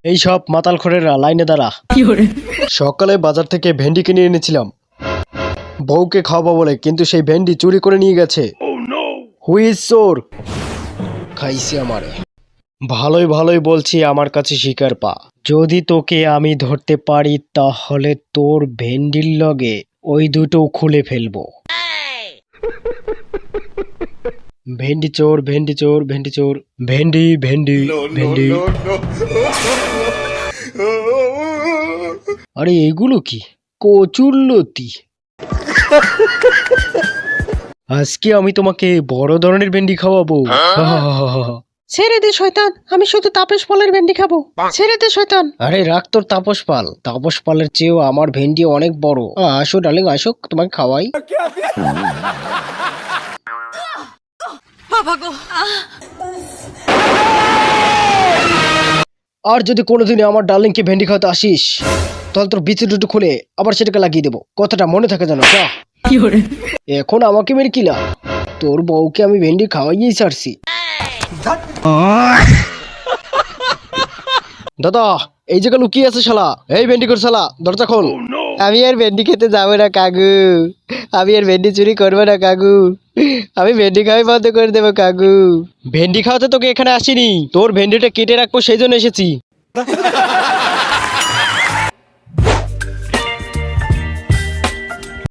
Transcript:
এই সব মাতালখোরেরা লাইনে দাঁড়া। সকালে বাজার থেকে ভেন্ডি কিনে এনেছিলাম বউকে খাওয়াবো বলে, কিন্তু সেই ভেন্ডি চুরি করে নিয়ে গেছে। হুইজ চোর? খাইছে আমারে। ভালোই ভালোই বলছি, আমার কাছে শিকার পা। যদি তোকে আমি ধরতে পারি তাহলে তোর ভেন্ডির লগে ওই দুটো খুলে ফেলবো। ভেন্ডি চোর, ভেন্ডি চোর, ভেন্ডি চোর, ভেন্ডি ভেন্ডি ভেন্ডি। আরে এগুলো কি? কচুরলতি। আজকে আমি তোমাকে বড় ধরনের ভেন্ডি খাওয়াবো। ছেড়ে দে শয়তান, আমি শুধু তাপস ফলের ভেন্ডি খাবো। ছেড়ে দে শয়তান। আরে রাখ তোর তাপস পাল। তাপস পালের চেয়েও আমার ভেন্ডি অনেক বড়। আসো ডার্লিং, আসো, তোমাকে খাওয়াই। আর যদি কোনোদিনই আমার ডার্লিংকে ভেন্ডি খাওয়াতে আসিস তাহলে তোর বিচি দুটো খুলে আবার সেটাকে লাগিয়ে দেবো। কথাটা মনে থাকে জানো? যা। এখন আমাকে মেরে কিলা, তোর বউকে আমি ভেন্ডি খাওয়াইয়েই ছাড়ছি। দাদা, এই জায়গা লুকিয়ে আছে শালা। এই ভেন্ডি কর শালা, দরজা খোল। আমি আর ভেন্ডি খেতে যাবো না কাকু। আমি আর ভেন্ডি চুরি করবো না কাকু। আমি ভেন্ডি খাওয়াই বন্ধ করে দেবো কাকু। ভেন্ডি খাওয়াতে তোকে এখানে আসিনি, তোর ভেন্ডিটা কেটে রাখবো সেই জন্য এসেছি।